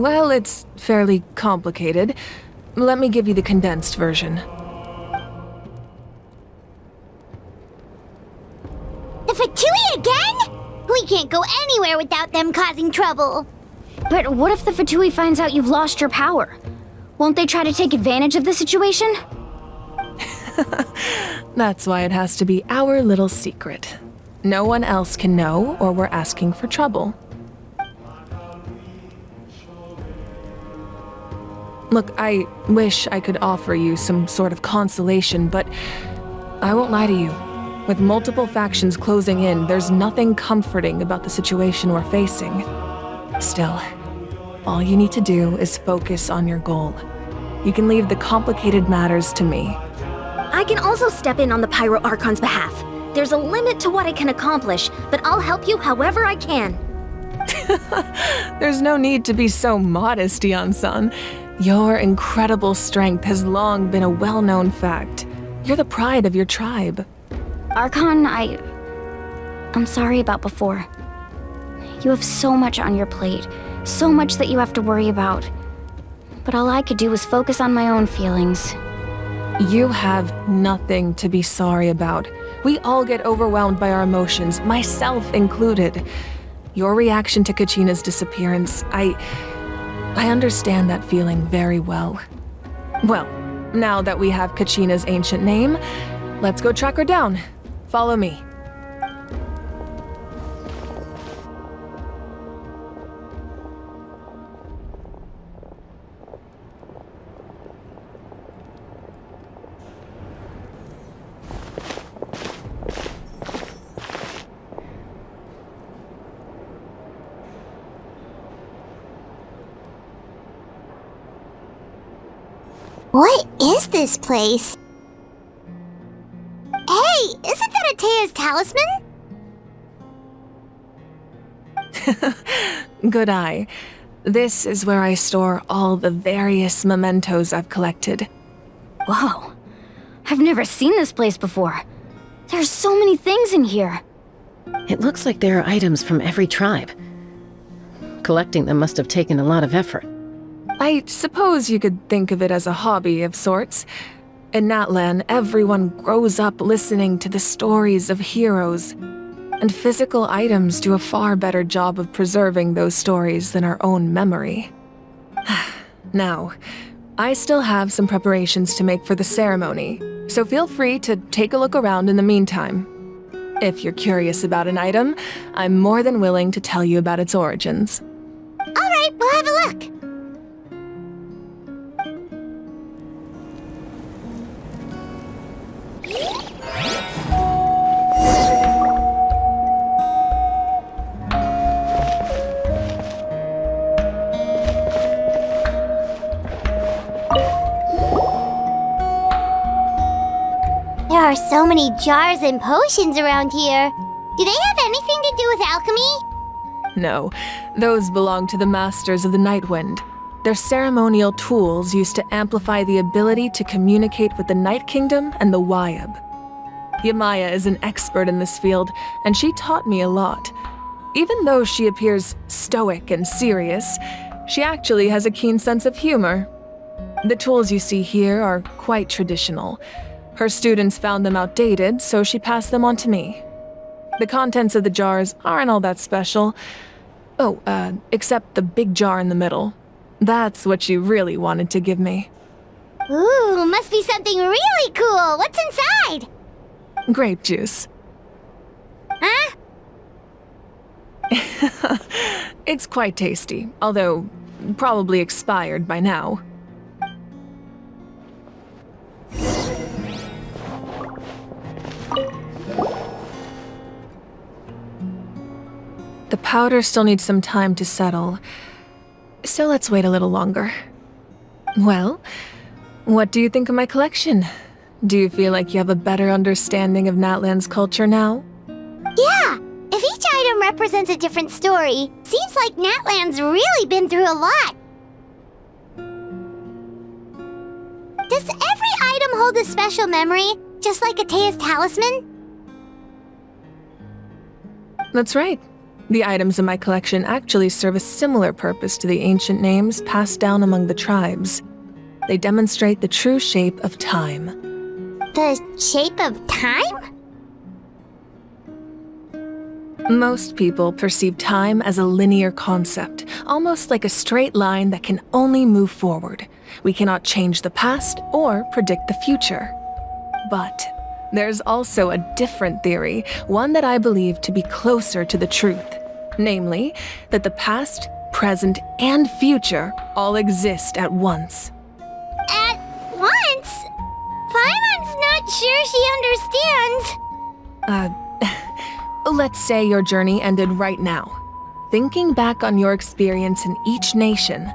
Well, it's fairly complicated. Let me give you the condensed version. The Fatui again? We can't go anywhere without them causing trouble. But what if the Fatui finds out you've lost your power? Won't they try to take advantage of the situation? That's why it has to be our little secret. No one else can know, or we're asking for trouble. Look, I wish I could offer you some sort of consolation, but I won't lie to you. With multiple factions closing in, there's nothing comforting about the situation we're facing. Still, all you need to do is focus on your goal. You can leave the complicated matters to me. I can also step in on the Pyro Archon's behalf. There's a limit to what I can accomplish, but I'll help you however I can. There's no need to be so modest, Yan-san. Your incredible strength has long been a well-known fact. You're the pride of your tribe. Archon, I'm sorry about before. You have so much on your plate, so much that you have to worry about. But all I could do was focus on my own feelings. You have nothing to be sorry about. We all get overwhelmed by our emotions, myself included. Your reaction to Kachina's disappearance, I understand that feeling very well. Well, now that we have Kachina's ancient name, let's go track her down. Follow me. What is this place? Hey, isn't that Atea's talisman? Good eye. This is where I store all the various mementos I've collected. Whoa. I've never seen this place before. There's so many things in here. It looks like there are items from every tribe. Collecting them must have taken a lot of effort. I suppose you could think of it as a hobby of sorts. In Natlan, everyone grows up listening to the stories of heroes, and physical items do a far better job of preserving those stories than our own memory. Now, I still have some preparations to make for the ceremony, so feel free to take a look around in the meantime. If you're curious about an item, I'm more than willing to tell you about its origins. All right, we'll have a look. There are so many jars and potions around here. Do they have anything to do with alchemy? No, those belong to the Masters of the Nightwind. They're ceremonial tools used to amplify the ability to communicate with the Night Kingdom and the Wyab. Yamaya is an expert in this field, and she taught me a lot. Even though she appears stoic and serious, she actually has a keen sense of humor. The tools you see here are quite traditional. Her students found them outdated, so she passed them on to me. The contents of the jars aren't all that special. Oh, except the big jar in the middle. That's what she really wanted to give me. Ooh, must be something really cool. What's inside? Grape juice. Huh? It's quite tasty, although probably expired by now. The powder still needs some time to settle, so let's wait a little longer. Well, what do you think of my collection? Do you feel like you have a better understanding of Natlan's culture now? Yeah, if each item represents a different story, seems like Natlan's really been through a lot. Does every item hold a special memory, just like Atea's talisman? That's right. The items in my collection actually serve a similar purpose to the ancient names passed down among the tribes. They demonstrate the true shape of time. The shape of time? Most people perceive time as a linear concept, almost like a straight line that can only move forward. We cannot change the past or predict the future. But there's also a different theory, one that I believe to be closer to the truth. Namely, that the past, present, and future all exist at once. At once? Paimon's not sure she understands. Let's say your journey ended right now. Thinking back on your experience in each nation,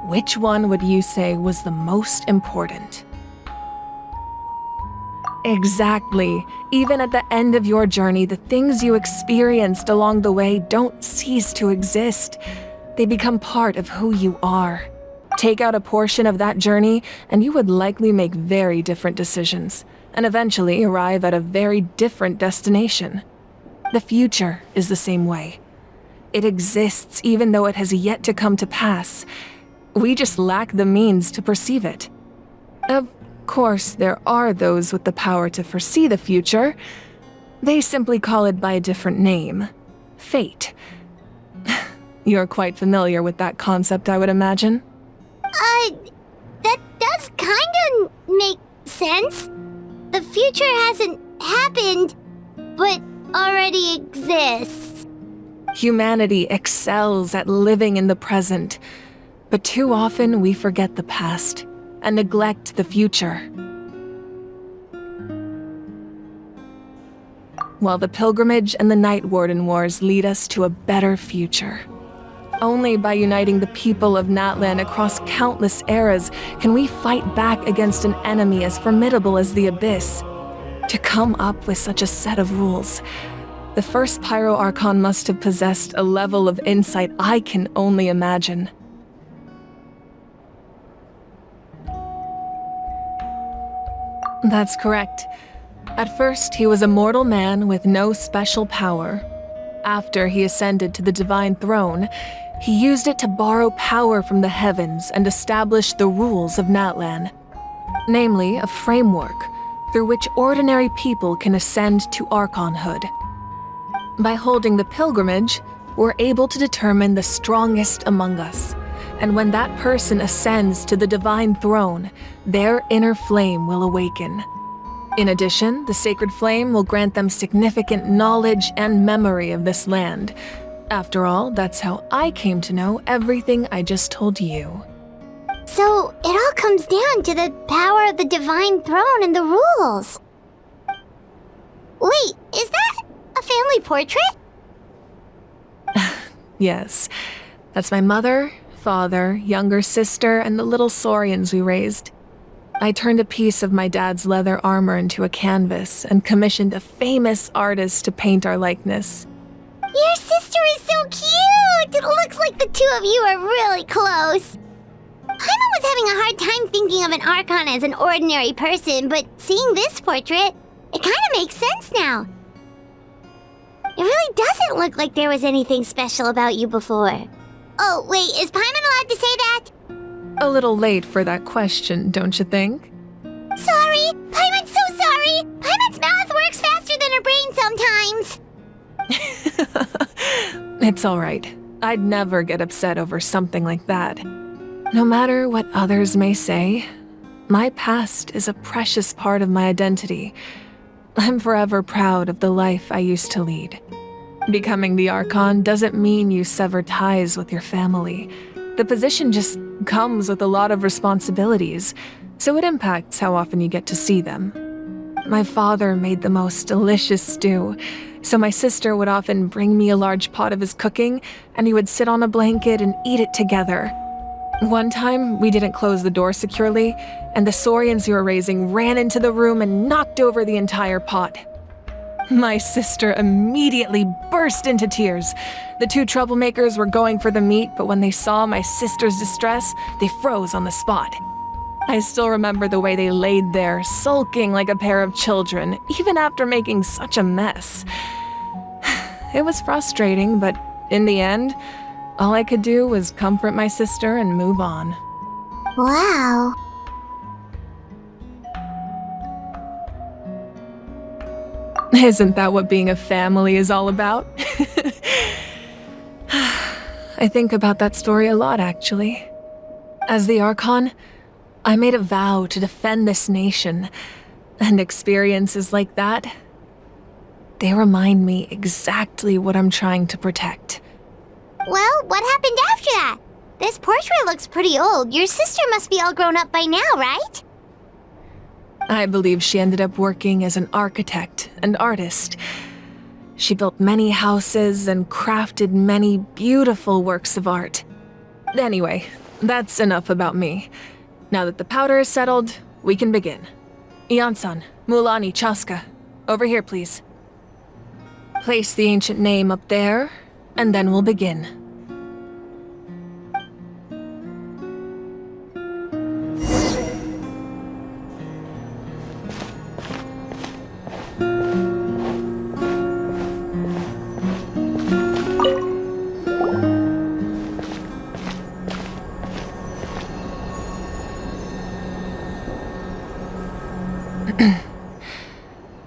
which one would you say was the most important? Exactly. Even at the end of your journey, the things you experienced along the way don't cease to exist. They become part of who you are. Take out a portion of that journey, and you would likely make very different decisions, and eventually arrive at a very different destination. The future is the same way. It exists even though it has yet to come to pass. We just lack the means to perceive it. Of course, there are those with the power to foresee the future. They simply call it by a different name. Fate. You're quite familiar with that concept, I would imagine. That does kinda make sense. The future hasn't happened, but already exists. Humanity excels at living in the present, but too often we forget the past and neglect the future. While the pilgrimage and the Night Warden Wars lead us to a better future. Only by uniting the people of Natlan across countless eras can we fight back against an enemy as formidable as the Abyss. To come up with such a set of rules, the first Pyro Archon must have possessed a level of insight I can only imagine. That's correct. At first, he was a mortal man with no special power. After he ascended to the divine throne, he used it to borrow power from the heavens and establish the rules of Natlan. Namely, a framework through which ordinary people can ascend to Archonhood. By holding the pilgrimage, we're able to determine the strongest among us. And when that person ascends to the divine throne, their inner flame will awaken. In addition, the sacred flame will grant them significant knowledge and memory of this land. After all, that's how I came to know everything I just told you. So, it all comes down to the power of the divine throne and the rules. Wait, is that a family portrait? Yes, that's my mother, father, younger sister, and the little saurians we raised. I turned a piece of my dad's leather armor into a canvas and commissioned a famous artist to paint our likeness. Your sister is so cute! It looks like the two of you are really close. Paimon was having a hard time thinking of an Archon as an ordinary person, but seeing this portrait, it kind of makes sense now. It really doesn't look like there was anything special about you before. Oh, wait, is Paimon allowed to say that? A little late for that question, don't you think? Sorry! Paimon's so sorry! Paimon's mouth works faster than her brain sometimes! It's all right. I'd never get upset over something like that. No matter what others may say, my past is a precious part of my identity. I'm forever proud of the life I used to lead. Becoming the Archon doesn't mean you sever ties with your family. The position just comes with a lot of responsibilities, so it impacts how often you get to see them. My father made the most delicious stew, so my sister would often bring me a large pot of his cooking, and he would sit on a blanket and eat it together. One time, we didn't close the door securely, and the saurians you were raising ran into the room and knocked over the entire pot. My sister immediately burst into tears. The two troublemakers were going for the meat, but when they saw my sister's distress, they froze on the spot. I still remember the way they laid there, sulking like a pair of children, even after making such a mess. It was frustrating, but In the end, all I could do was comfort my sister and move on. Wow. Isn't that what being a family is all about? I think about that story a lot, actually. As the Archon, I made a vow to defend this nation, and experiences like that, they remind me exactly what I'm trying to protect. Well, what happened after that? This portrait looks pretty old. Your sister must be all grown up by now, right? I believe she ended up working as an architect and artist. She built many houses and crafted many beautiful works of art. Anyway, that's enough about me. Now that the powder is settled, we can begin. Ian-san, Mulani, Chaska, over here, please. Place the ancient name up there, and then we'll begin.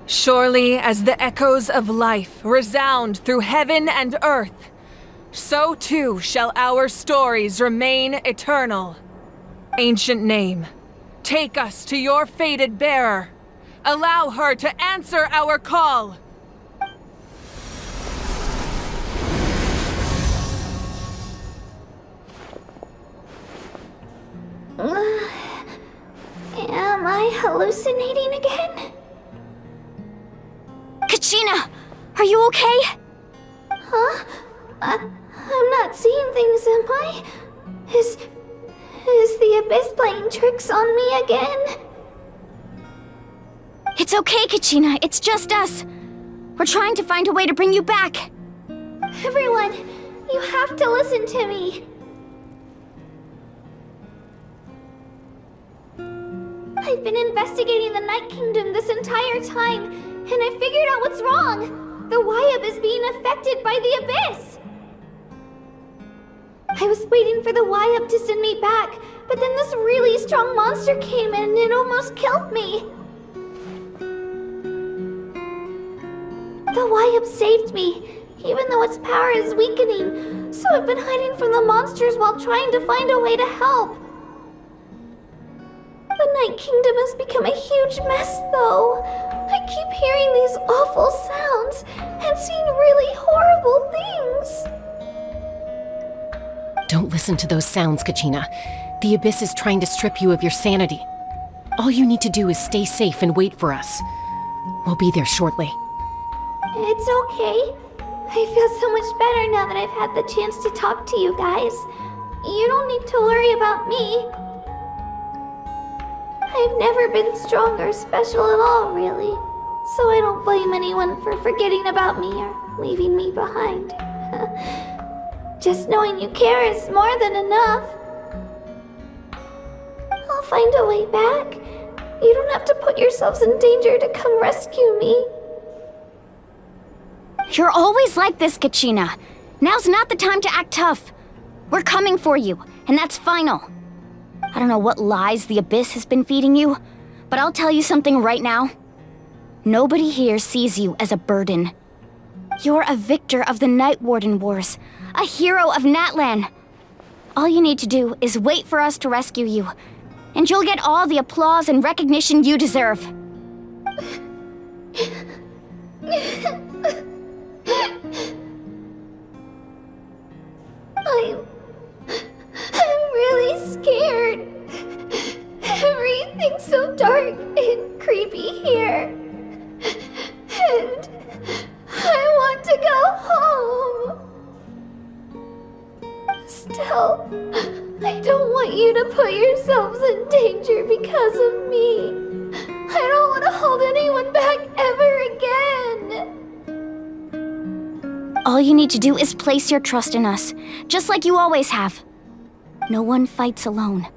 Surely as the echoes of life resound through heaven and earth, so too shall our stories remain eternal. Ancient name, take us to your fated bearer. Allow her to answer our call. Am I hallucinating again? Kachina, are you okay? Huh? I'm not seeing things, am I? Is the Abyss playing tricks on me again? It's okay, Kachina. It's just us. We're trying to find a way to bring you back. Everyone, you have to listen to me. I've been investigating the Night Kingdom this entire time, and I figured out what's wrong. The Wyab is being affected by the Abyss. I was waiting for the Wyab to send me back, but then this really strong monster came in and it almost killed me. The Wyab saved me, even though its power is weakening, so I've been hiding from the monsters while trying to find a way to help. The Night Kingdom has become a huge mess, though. I keep hearing these awful sounds and seeing really horrible things. Don't listen to those sounds, Kachina. The Abyss is trying to strip you of your sanity. All you need to do is stay safe and wait for us. We'll be there shortly. It's okay. I feel so much better now that I've had the chance to talk to you guys. You don't need to worry about me. I've never been strong or special at all, really. So I don't blame anyone for forgetting about me or leaving me behind. Just knowing you care is more than enough. I'll find a way back. You don't have to put yourselves in danger to come rescue me. You're always like this, Kachina. Now's not the time to act tough. We're coming for you, and that's final. I don't know what lies the Abyss has been feeding you, but I'll tell you something right now. Nobody here sees you as a burden. You're a victor of the Night Warden Wars, a hero of Natlan. All you need to do is wait for us to rescue you, and you'll get all the applause and recognition you deserve. I'm really scared. Everything's so dark and creepy here. And I want to go home. Still, I don't want you to put yourselves in danger because of me. I don't want to hold anyone back ever again. All you need to do is place your trust in us, just like you always have. No one fights alone.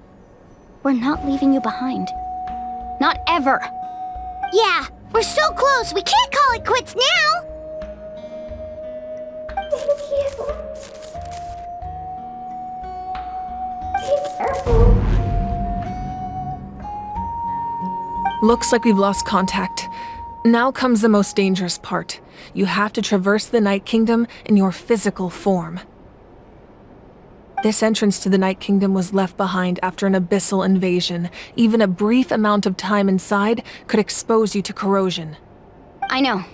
We're not leaving you behind. Not ever. Yeah, we're so close. We can't call it quits now. Thank you. Looks like we've lost contact. Now comes the most dangerous part. You have to traverse the Night Kingdom in your physical form. This entrance to the Night Kingdom was left behind after an abyssal invasion. Even a brief amount of time inside could expose you to corrosion. I know.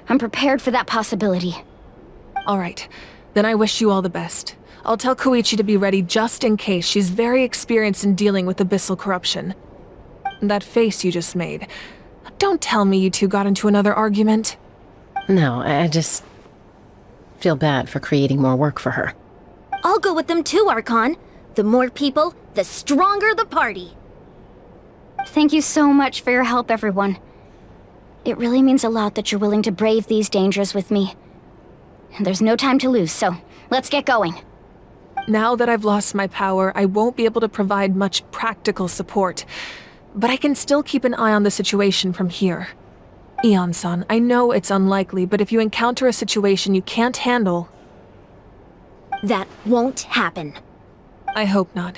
I'm prepared for that possibility. All right, then I wish you all the best. I'll tell Koichi to be ready just in case. She's very experienced in dealing with abyssal corruption. That face you just made. Don't tell me you two got into another argument. No, I just feel bad for creating more work for her. I'll go with them too, Archon. The more people, the stronger the party. Thank you so much for your help, everyone. It really means a lot that you're willing to brave these dangers with me. And there's no time to lose, so let's get going. Now that I've lost my power, I won't be able to provide much practical support. But I can still keep an eye on the situation from here. Eon-san, I know it's unlikely, but if you encounter a situation you can't handle... That won't happen. I hope not.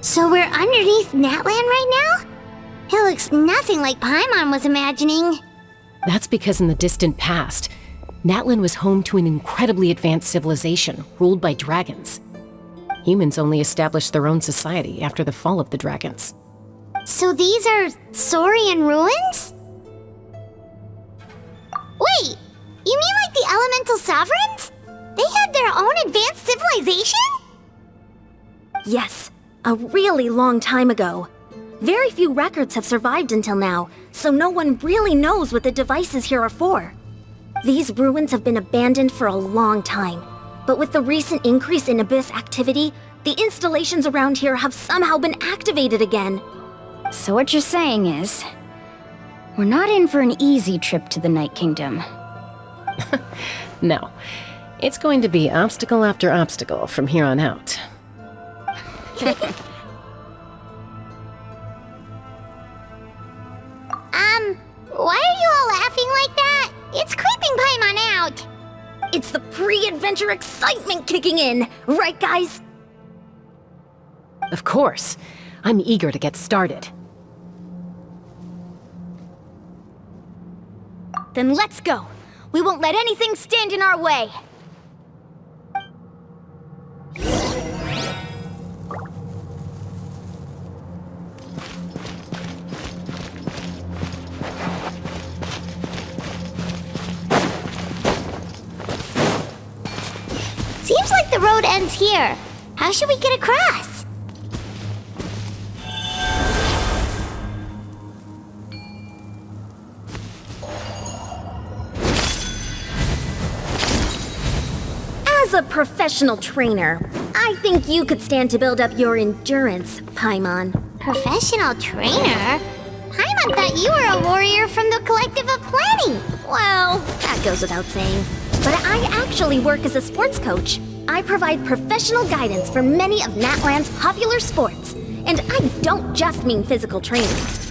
So we're underneath Natlan right now? It looks nothing like Paimon was imagining. That's because in the distant past, Natlan was home to an incredibly advanced civilization ruled by dragons. Humans only established their own society after the fall of the dragons. So these are Saurian ruins? Wait, you mean like the elemental sovereigns? They had their own advanced civilization? Yes, a really long time ago. Very few records have survived until now, so no one really knows what the devices here are for. These ruins have been abandoned for a long time, but with the recent increase in Abyss activity, the installations around here have somehow been activated again. So what you're saying is, we're not in for an easy trip to the Night Kingdom. No, it's going to be obstacle after obstacle from here on out. Why are you all laughing like that? It's creeping Paimon out. It's the pre-adventure excitement kicking in, right guys? Of course. I'm eager to get started. Then let's go. We won't let anything stand in our way. Seems like the road ends here. How should we get across? As a professional trainer, I think you could stand to build up your endurance, Paimon. Professional trainer? Paimon thought you were a warrior from the Collective of Planning. Well, that goes without saying. But I actually work as a sports coach. I provide professional guidance for many of Natlan's popular sports. And I don't just mean physical training.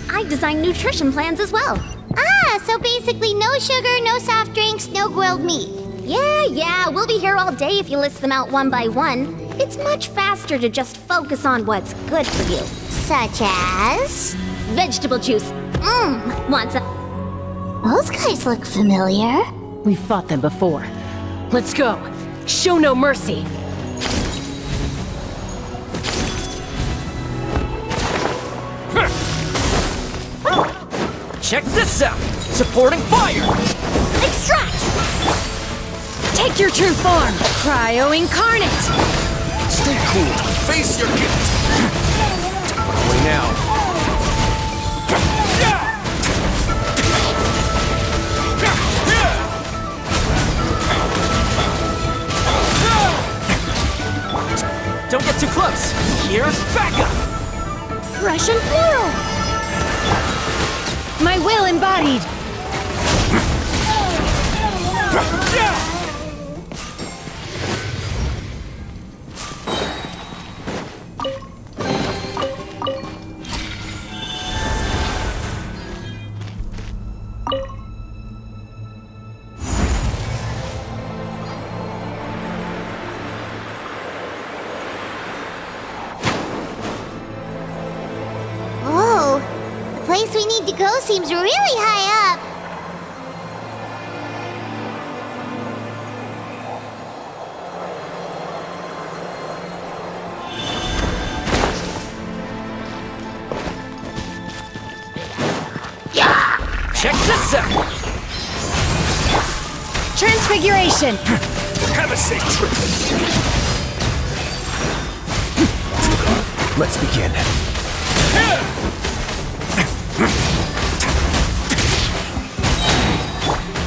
I design nutrition plans as well. Ah, so basically no sugar, no soft drinks, no grilled meat. Yeah, we'll be here all day if you list them out one by one. It's much faster to just focus on what's good for you. Such as? Vegetable juice. Want some? Those guys look familiar. We've fought them before. Let's go. Show no mercy. Check this out! Supporting fire! Extract! Take your true form, Cryo Incarnate! Stay cool. Face your gift. Away now. Don't get too close! Here's backup! Fresh and floral! My will embodied! Whoa, the place we need to go seems really high up. Check this out! Transfiguration! Have a safe trip. Let's begin.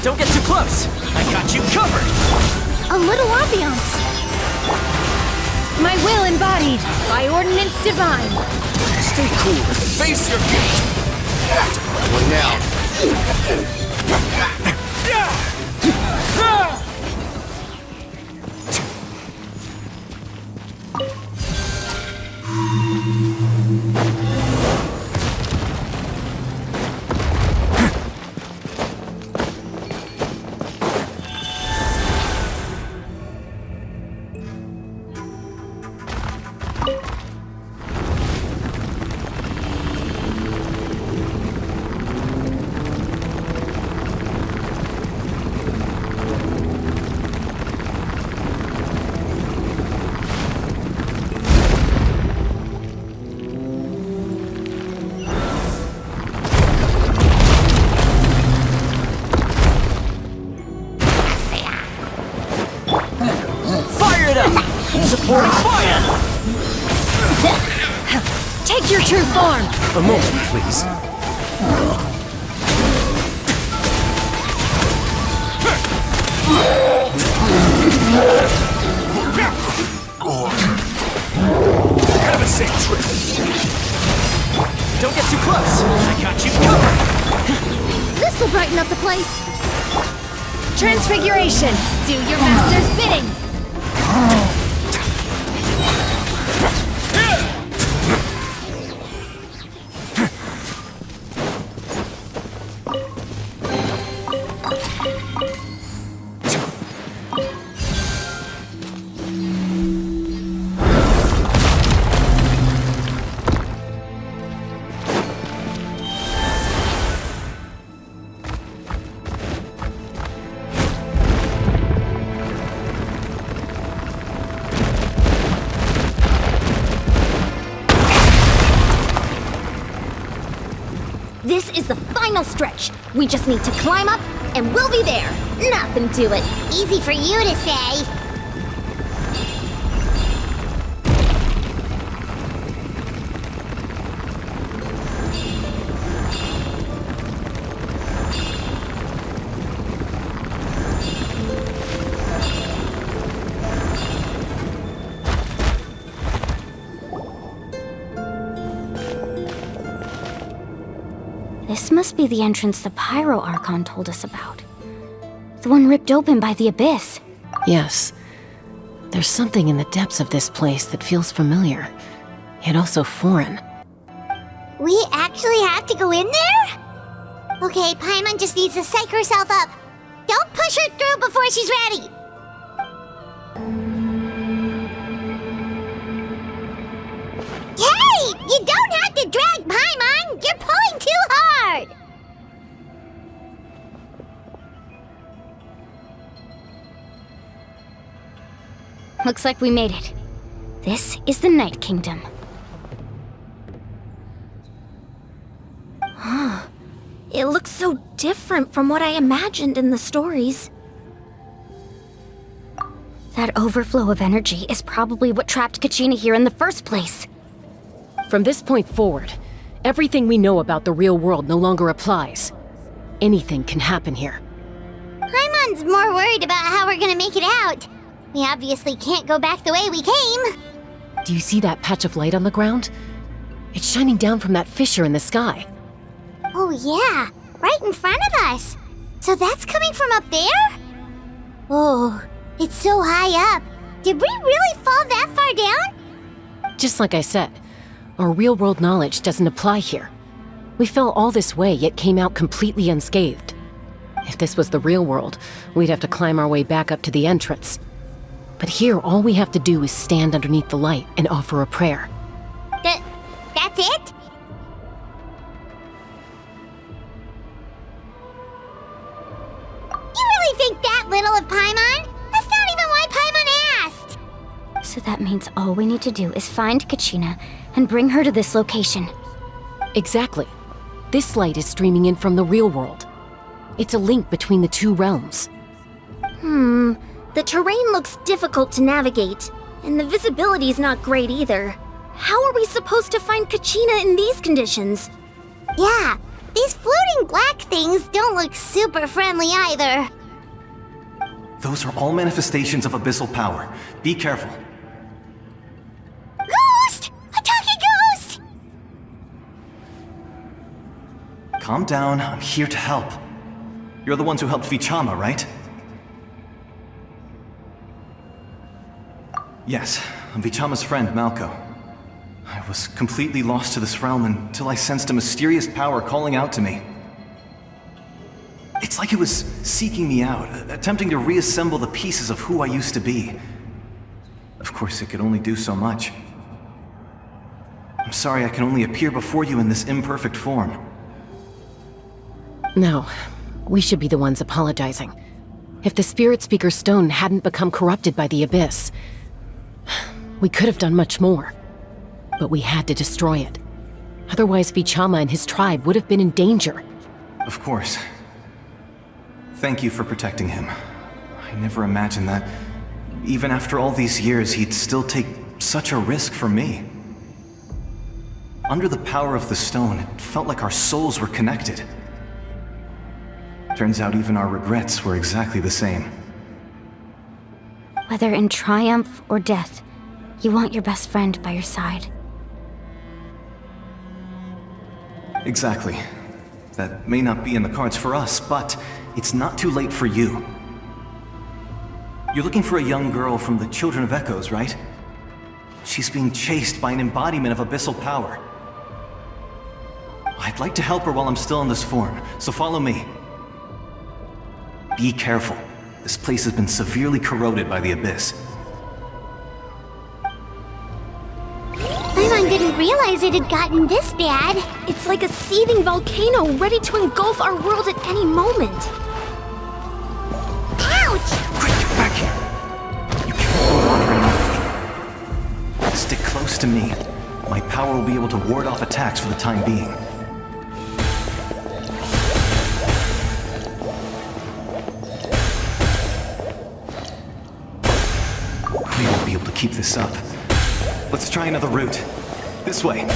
Don't get too close! I got you covered! A little ambiance! My will embodied by ordinance divine! Stay cool. Face your gift. Away now. Fire it up! Supporting fire! Take your true form! A moment, please. Have a safe trip. Don't get too close! I got you covered! This'll brighten up the place! Transfiguration! Do your master's bidding! This is the final stretch. We just need to climb up, and we'll be there. Nothing to it. Easy for you to say. This must be the entrance the Pyro Archon told us about. The one ripped open by the Abyss. Yes. There's something in the depths of this place that feels familiar, yet also foreign. We actually have to go in there? Okay, Paimon just needs to psych herself up. Don't push her through before she's ready. Hey! You don't have to drag Paimon! You're pulling too hard! Looks like we made it. This is the Night Kingdom. It looks so different from what I imagined in the stories. That overflow of energy is probably what trapped Kachina here in the first place. From this point forward, everything we know about the real world no longer applies. Anything can happen here. Paimon's more worried about how we're gonna make it out. We obviously can't go back the way we came. Do you see that patch of light on the ground? It's shining down from that fissure in the sky. Oh yeah, right in front of us. So that's coming from up there? Oh, it's so high up. Did we really fall that far down? Just like I said, our real-world knowledge doesn't apply here. We fell all this way, yet came out completely unscathed. If this was the real world, we'd have to climb our way back up to the entrance. But here, all we have to do is stand underneath the light and offer a prayer. That's it? You really think that little of Paimon? That's not even why Paimon asked! So that means all we need to do is find Kachina and bring her to this location. Exactly. This light is streaming in from the real world. It's a link between the two realms. The terrain looks difficult to navigate, and the visibility's not great either. How are we supposed to find Kachina in these conditions? Yeah, these floating black things don't look super friendly either. Those are all manifestations of abyssal power. Be careful. Ghost! A talking ghost! Calm down, I'm here to help. You're the ones who helped Vichama, right? Yes, I'm Vichama's friend, Malco. I was completely lost to this realm until I sensed a mysterious power calling out to me. It's like it was seeking me out, attempting to reassemble the pieces of who I used to be. Of course, it could only do so much. I'm sorry I can only appear before you in this imperfect form. No, we should be the ones apologizing. If the Spirit Speaker Stone hadn't become corrupted by the Abyss, we could have done much more. But we had to destroy it. Otherwise, Vichama and his tribe would have been in danger. Of course. Thank you for protecting him. I never imagined that, even after all these years, he'd still take such a risk for me. Under the power of the stone, it felt like our souls were connected. Turns out even our regrets were exactly the same. Whether in triumph or death, you want your best friend by your side. Exactly. That may not be in the cards for us, but it's not too late for you. You're looking for a young girl from the Children of Echoes, right? She's being chased by an embodiment of abyssal power. I'd like to help her while I'm still in this form, so follow me. Be careful. This place has been severely corroded by the Abyss. Paimon didn't realize it had gotten this bad. It's like a seething volcano ready to engulf our world at any moment. Ouch! Quick, get back here! You can't go wandering off. Stick close to me. My power will be able to ward off attacks for the time being. keep this up. Let's try another route. This way.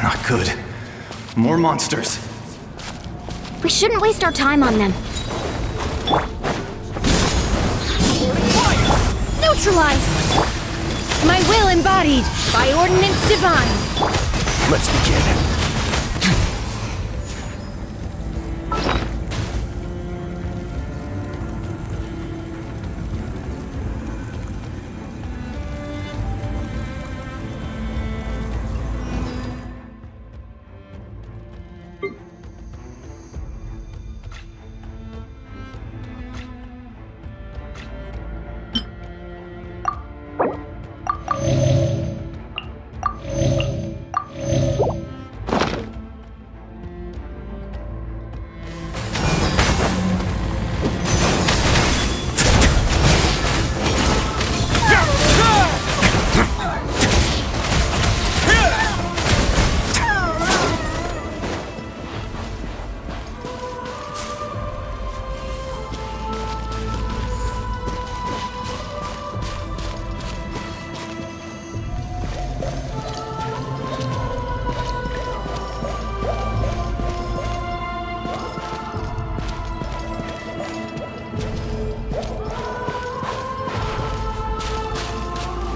Not good. More monsters. We shouldn't waste our time on them. Neutralize! My will embodied by ordinance divine. Let's begin.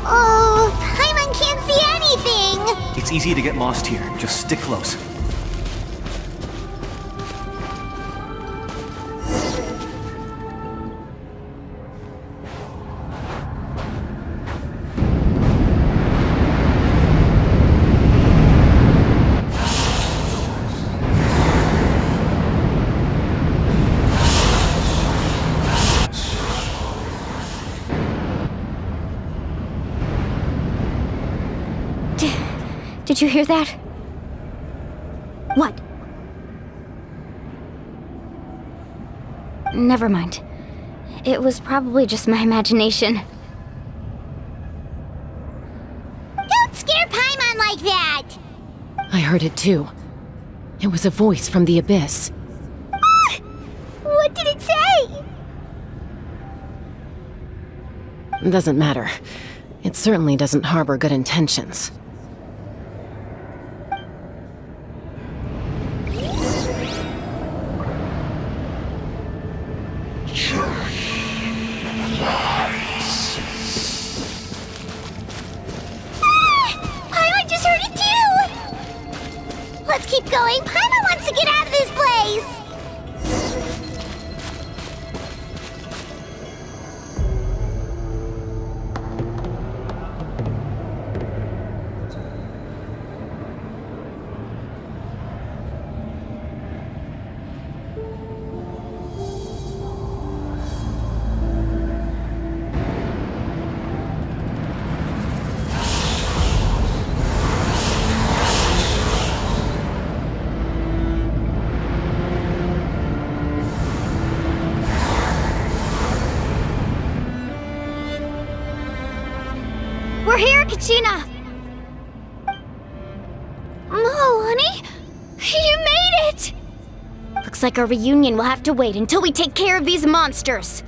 Oh, Paimon can't see anything! It's easy to get lost here. Just stick close. Did you hear that? What? Never mind. It was probably just my imagination. Don't scare Paimon like that! I heard it too. It was a voice from the abyss. What did it say? Doesn't matter. It certainly doesn't harbor good intentions. Paimon just heard it too! Let's keep going. Paimon wants to get out of this place! We're here, Kachina! Oh, honey? You made it! Looks like our reunion will have to wait until we take care of these monsters.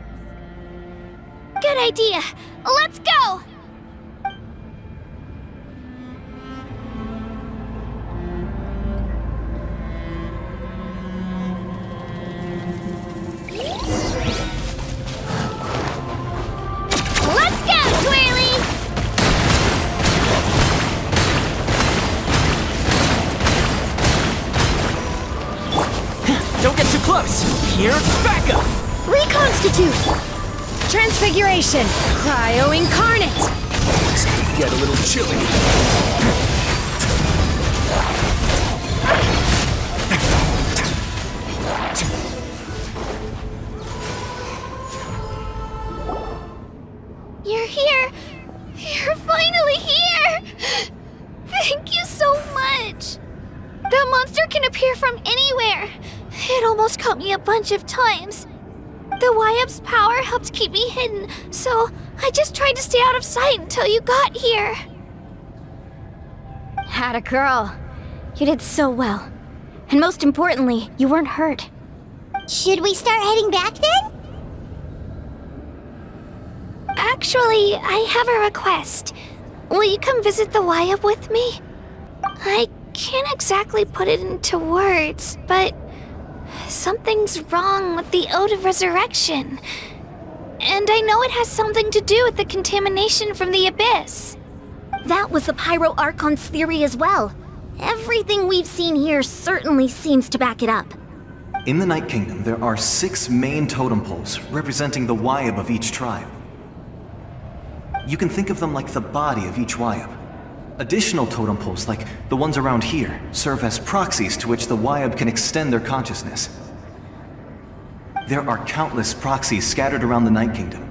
Good idea. Let's go! Let's go, Twirly! Don't get too close! Here's backup! Reconstitute! Transfiguration! Cryo incarnate! It's gonna get a little chilly. You're here! You're finally here! Thank you so much! That monster can appear from anywhere. It almost caught me a bunch of times. The Wyab's power helped keep me hidden, so I just tried to stay out of sight until you got here. Atta girl. You did so well. And most importantly, you weren't hurt. Should we start heading back then? Actually, I have a request. Will you come visit the Wyab with me? I can't exactly put it into words, but something's wrong with the Ode of Resurrection. And I know it has something to do with the contamination from the Abyss. That was the Pyro Archon's theory as well. Everything we've seen here certainly seems to back it up. In the Night Kingdom, there are 6 main totem poles representing the Wyab of each tribe. You can think of them like the body of each Wyab. Additional totem poles, like the ones around here, serve as proxies to which the Wyab can extend their consciousness. There are countless proxies scattered around the Night Kingdom.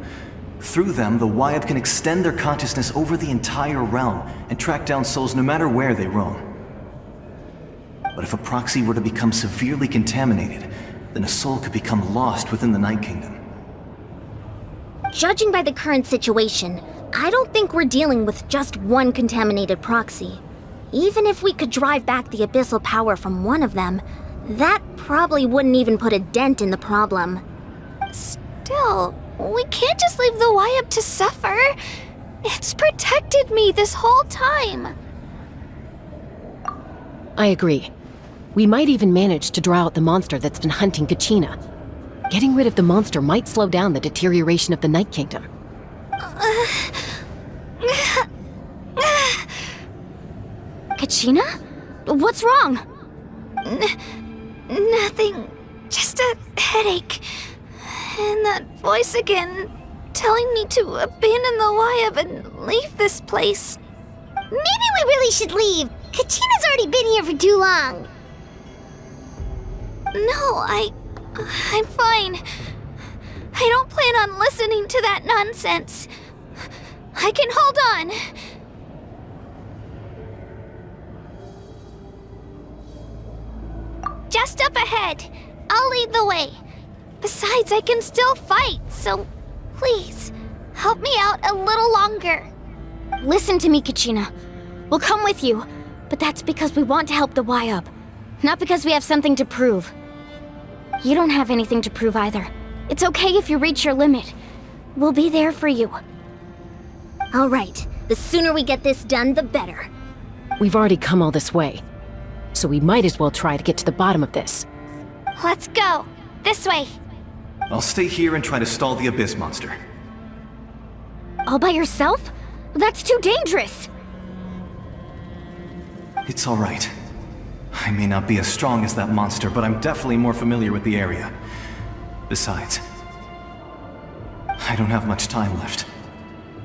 Through them, the Wyab can extend their consciousness over the entire realm and track down souls no matter where they roam. But if a proxy were to become severely contaminated, then a soul could become lost within the Night Kingdom. Judging by the current situation, I don't think we're dealing with just one contaminated proxy. Even if we could drive back the abyssal power from one of them, that probably wouldn't even put a dent in the problem. Still, we can't just leave the Wyab to suffer. It's protected me this whole time. I agree. We might even manage to draw out the monster that's been hunting Kachina. Getting rid of the monster might slow down the deterioration of the Night Kingdom. Kachina? What's wrong? Nothing. Just a headache. And that voice again, telling me to abandon the Wyab and leave this place. Maybe we really should leave. Kachina's already been here for too long. No, I'm fine. I don't plan on listening to that nonsense. I can hold on. Just up ahead. I'll lead the way. Besides, I can still fight, so please, help me out a little longer. Listen to me, Kachina. We'll come with you, but that's because we want to help the Wyab, not because we have something to prove. You don't have anything to prove either. It's okay if you reach your limit. We'll be there for you. All right. The sooner we get this done, the better. We've already come all this way, so we might as well try to get to the bottom of this. Let's go. This way. I'll stay here and try to stall the Abyss monster. All by yourself? That's too dangerous. It's all right. I may not be as strong as that monster, but I'm definitely more familiar with the area. Besides, I don't have much time left.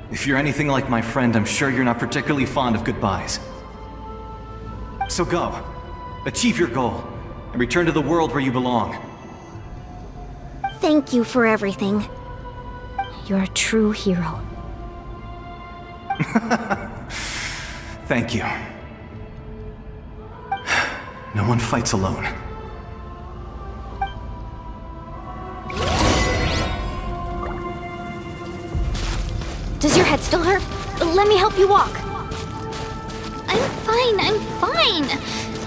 If you're anything like my friend, I'm sure you're not particularly fond of goodbyes. So go. Achieve your goal, and return to the world where you belong. Thank you for everything. You're a true hero. Thank you. No one fights alone. Does your head still hurt? Let me help you walk. I'm fine.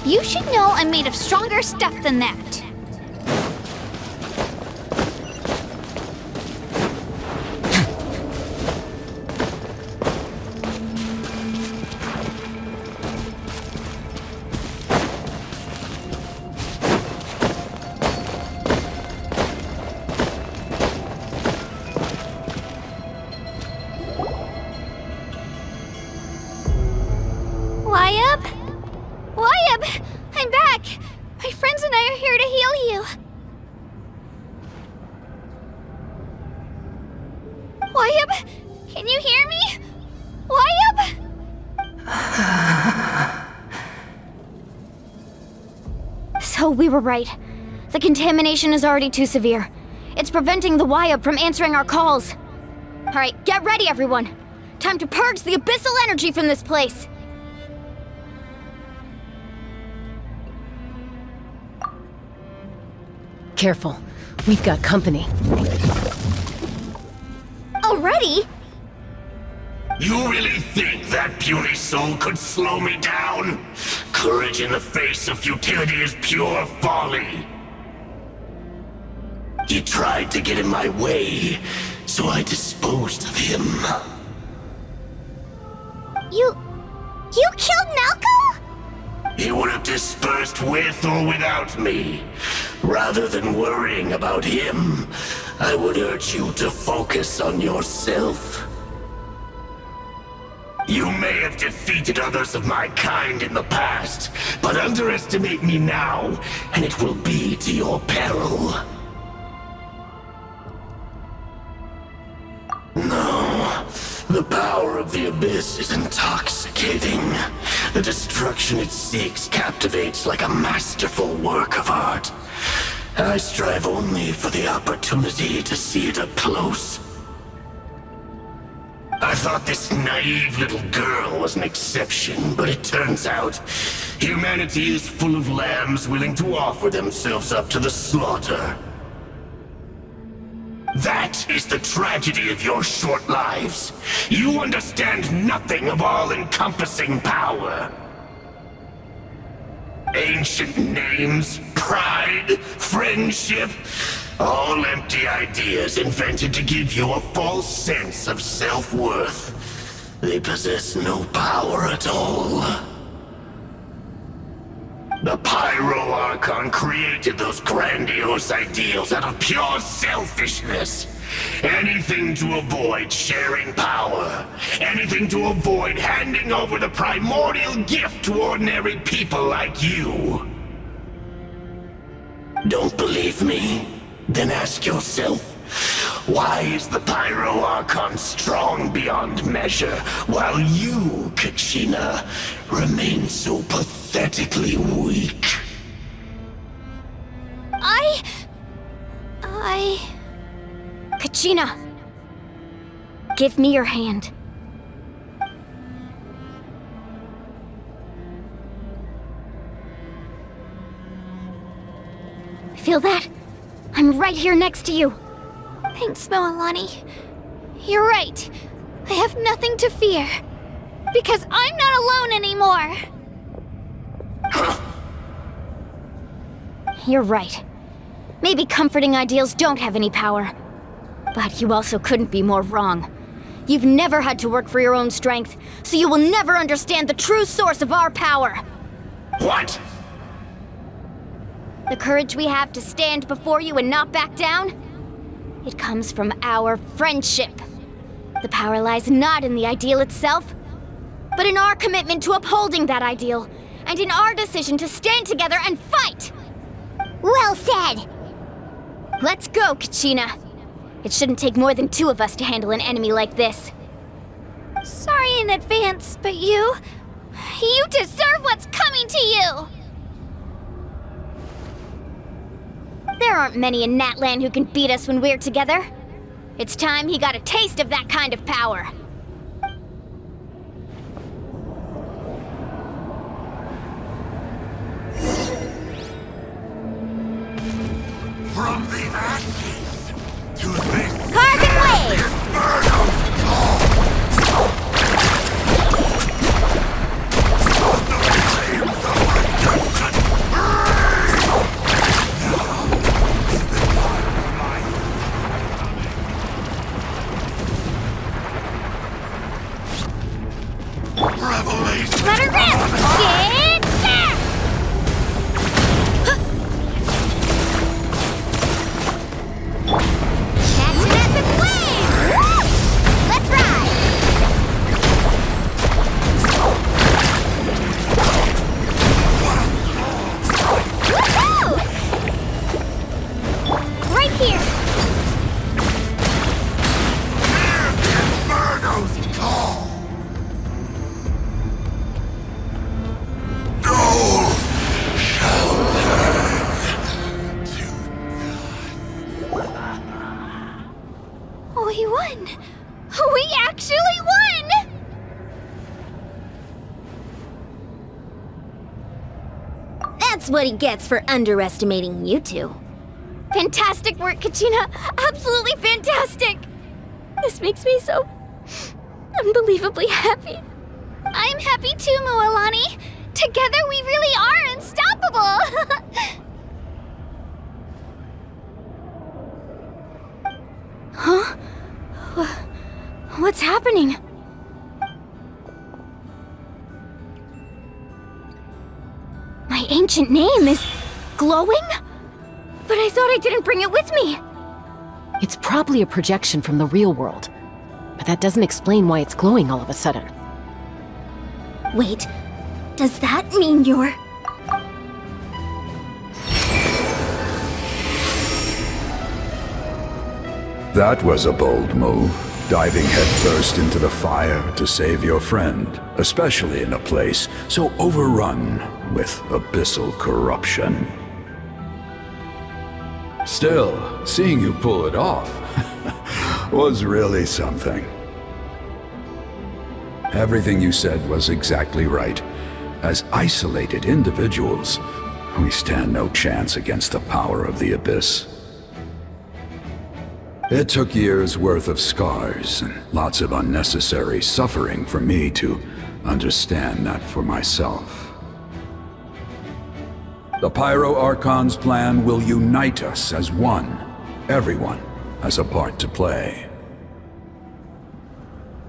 You should know I'm made of stronger stuff than that. Wyab! I'm back! My friends and I are here to heal you. Wyab! Can you hear me? Wyab! So we were right. The contamination is already too severe. It's preventing the Wyab from answering our calls. All right, get ready, everyone. Time to purge the abyssal energy from this place. Careful. We've got company. Already? You really think that puny soul could slow me down? Courage in the face of futility is pure folly. He tried to get in my way, so I disposed of him. You killed Malco? He would have dispersed with or without me. Rather than worrying about him, I would urge you to focus on yourself. You may have defeated others of my kind in the past, but underestimate me now, and it will be to your peril. No, the power of the Abyss is intoxicating. The destruction it seeks captivates like a masterful work of art. I strive only for the opportunity to see it up close. I thought this naive little girl was an exception, but it turns out humanity is full of lambs willing to offer themselves up to the slaughter. That is the tragedy of your short lives. You understand nothing of all-encompassing power. Ancient names, pride, friendship, all empty ideas invented to give you a false sense of self-worth. They possess no power at all. The Pyro Archon created those grandiose ideals out of pure selfishness. Anything to avoid sharing power. Anything to avoid handing over the primordial gift to ordinary people like you. Don't believe me? Then ask yourself, why is the Pyro Archon strong beyond measure, while you, Kachina, remain so pathetically weak? Kachina! Give me your hand. Feel that? I'm right here next to you. Thanks, Moalani. You're right. I have nothing to fear. Because I'm not alone anymore. You're right. Maybe comforting ideals don't have any power. But you also couldn't be more wrong. You've never had to work for your own strength, so you will never understand the true source of our power. What? The courage we have to stand before you and not back down? It comes from our friendship. The power lies not in the ideal itself, but in our commitment to upholding that ideal, and in our decision to stand together and fight! Well said! Let's go, Kachina. It shouldn't take more than 2 of us to handle an enemy like this. Sorry in advance, but you deserve what's coming to you! There aren't many in Natlan who can beat us when we're together. It's time he got a taste of that kind of power. From the ashes to the Carbon wave! revelation. Let her rip! Get back! Catch an epic wave! Woo! Let's ride! Woohoo! Right here! Inferno's call. We won! We actually won! That's what he gets for underestimating you two. Fantastic work, Kachina! Absolutely fantastic! This makes me so unbelievably happy. I'm happy too, Mualani. Together we really are unstoppable! Huh? What's happening? My ancient name is glowing? But I thought I didn't bring it with me! It's probably a projection from the real world, but that doesn't explain why it's glowing all of a sudden. Wait, does that mean you're... That was a bold move, diving headfirst into the fire to save your friend, especially in a place so overrun with abyssal corruption. Still, seeing you pull it off was really something. Everything you said was exactly right. As isolated individuals, we stand no chance against the power of the Abyss. It took years' worth of scars and lots of unnecessary suffering for me to understand that for myself. The Pyro Archon's plan will unite us as one. Everyone has a part to play.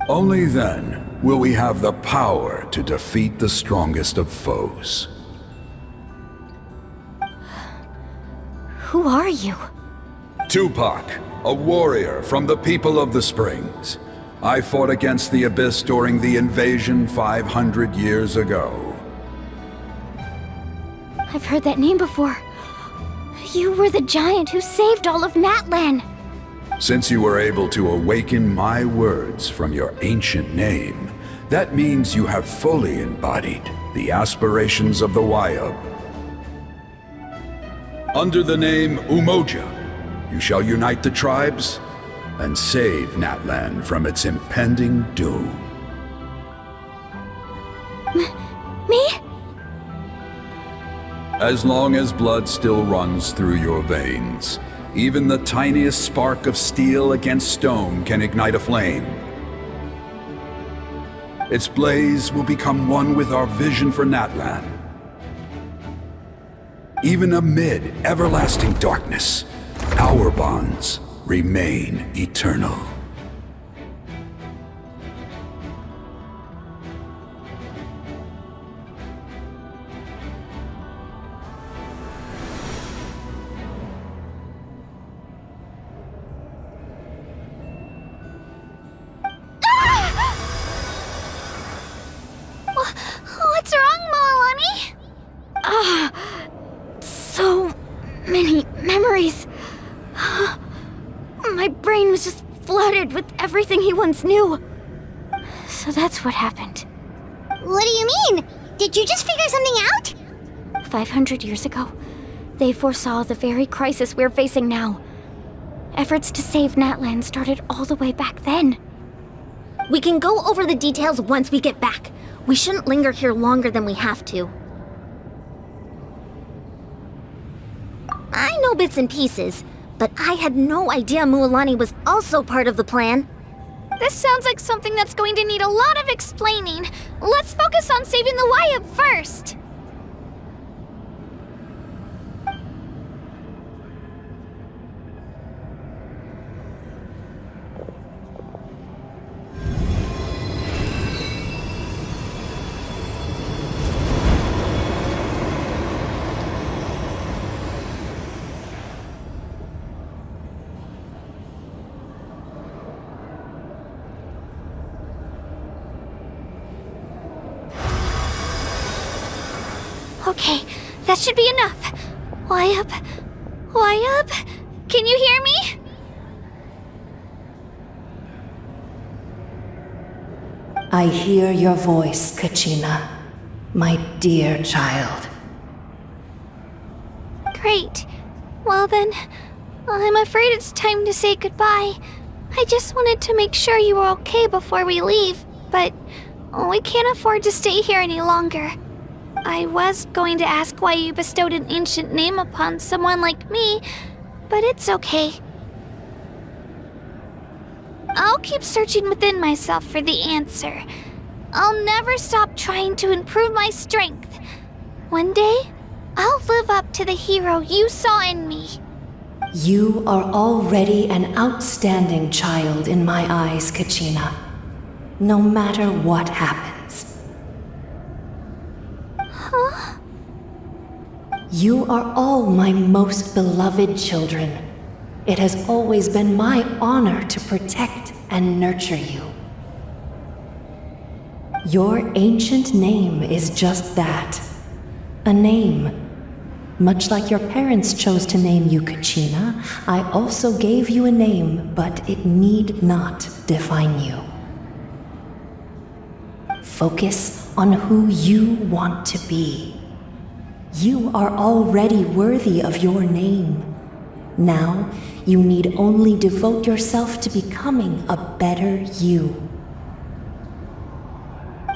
Only then will we have the power to defeat the strongest of foes. Who are you? Tupac, a warrior from the people of the Springs. I fought against the Abyss during the invasion 500 years ago. I've heard that name before. You were the giant who saved all of Natlan. Since you were able to awaken my words from your ancient name, that means you have fully embodied the aspirations of the Wayab. Under the name Umoja, you shall unite the tribes and save Natlan from its impending doom. Me? As long as blood still runs through your veins, even the tiniest spark of steel against stone can ignite a flame. Its blaze will become one with our vision for Natlan. Even amid everlasting darkness, our bonds remain eternal. What's wrong, Mualani? So many memories. My brain was just flooded with everything he once knew. So that's what happened. What do you mean? Did you just figure something out? 500 years ago, they foresaw the very crisis we're facing now. Efforts to save Natlan started all the way back then. We can go over the details once we get back. We shouldn't linger here longer than we have to. I know bits and pieces, but I had no idea Mualani was also part of the plan. This sounds like something that's going to need a lot of explaining. Let's focus on saving the Wayab first. Okay, that should be enough. Wayab? Wayab? Can you hear me? I hear your voice, Kachina, my dear child. Great. Well then, I'm afraid it's time to say goodbye. I just wanted to make sure you were okay before we leave, but we can't afford to stay here any longer. I was going to ask why you bestowed an ancient name upon someone like me, but it's okay. I'll keep searching within myself for the answer. I'll never stop trying to improve my strength. One day, I'll live up to the hero you saw in me. You are already an outstanding child in my eyes, Kachina. No matter what happens. Huh? You are all my most beloved children. It has always been my honor to protect and nurture you. Your ancient name is just that. A name. Much like your parents chose to name you Kachina, I also gave you a name, but it need not define you. Focus on who you want to be. You are already worthy of your name. Now, you need only devote yourself to becoming a better you.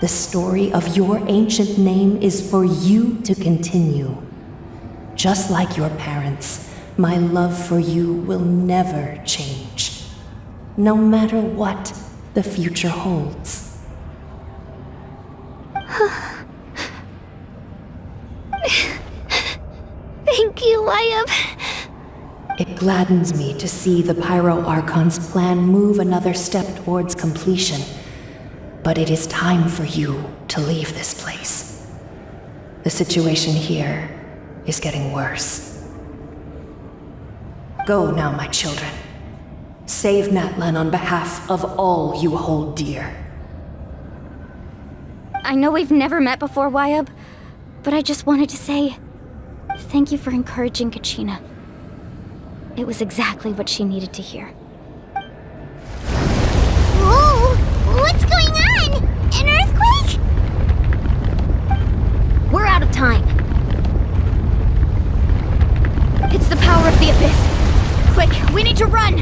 The story of your ancient name is for you to continue. Just like your parents, my love for you will never change, no matter what the future holds. Thank you, Wyatt. It gladdens me to see the Pyro Archon's plan move another step towards completion, but it is time for you to leave this place. The situation here is getting worse. Go now, my children. Save Natlan on behalf of all you hold dear. I know we've never met before, Wyatt, but I just wanted to say thank you for encouraging Kachina. It was exactly what she needed to hear. Whoa! What's going on? An earthquake? We're out of time. It's the power of the Abyss. Quick, we need to run!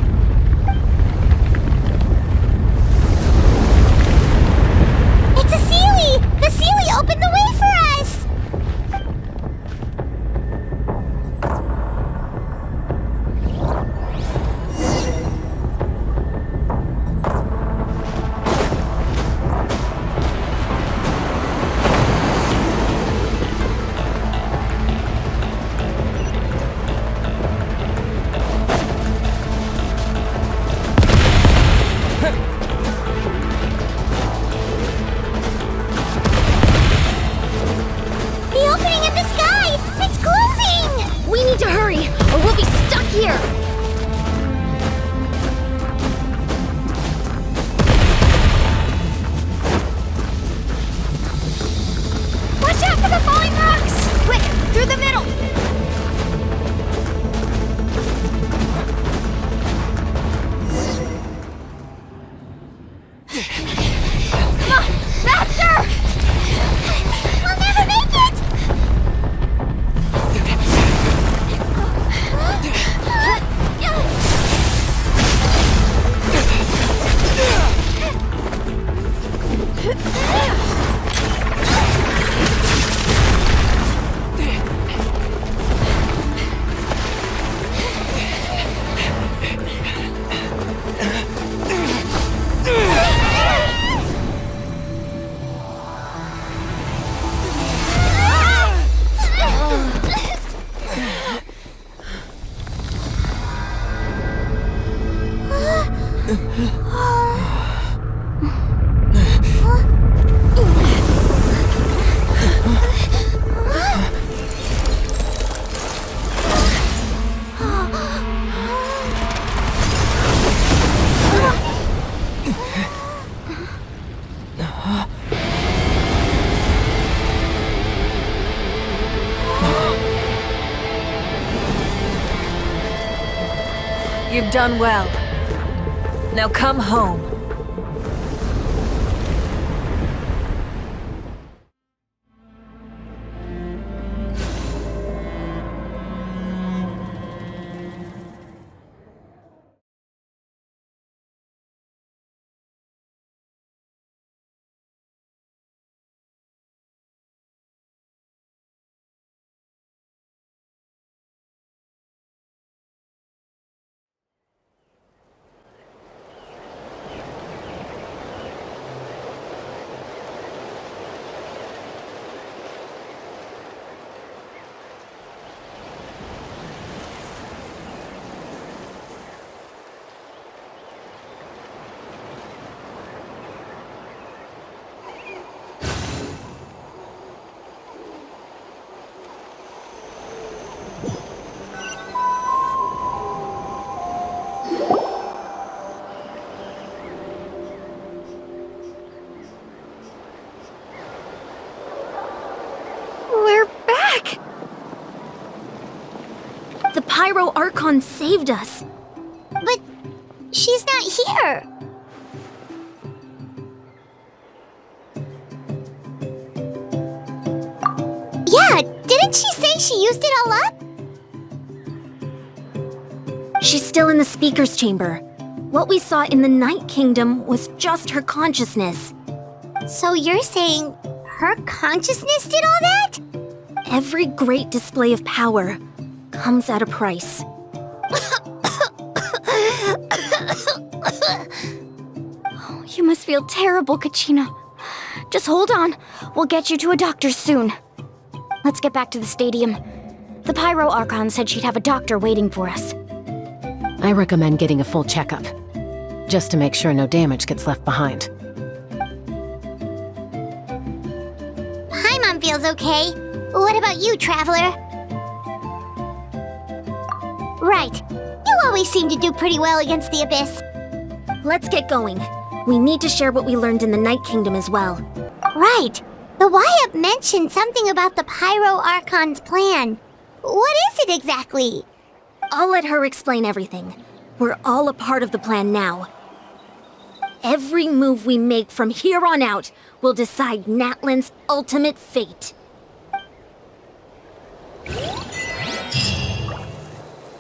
It's a Sealy! The Sealy opened the way for us! You've done well. Now come home. Pyro Archon saved us. But she's not here. Yeah, didn't she say she used it all up? She's still in the speaker's chamber. What we saw in the Night Kingdom was just her consciousness. So you're saying her consciousness did all that? Every great display of power comes at a price. You must feel terrible, Kachina. Just hold on. We'll get you to a doctor soon. Let's get back to the stadium. The Pyro Archon said she'd have a doctor waiting for us. I recommend getting a full checkup, just to make sure no damage gets left behind. Paimon feels okay. What about you, Traveler? Right. You always seem to do pretty well against the Abyss. Let's get going. We need to share what we learned in the Night Kingdom as well. Right. The Wyatt mentioned something about the Pyro Archon's plan. What is it exactly? I'll let her explain everything. We're all a part of the plan now. Every move we make from here on out will decide Natlan's ultimate fate.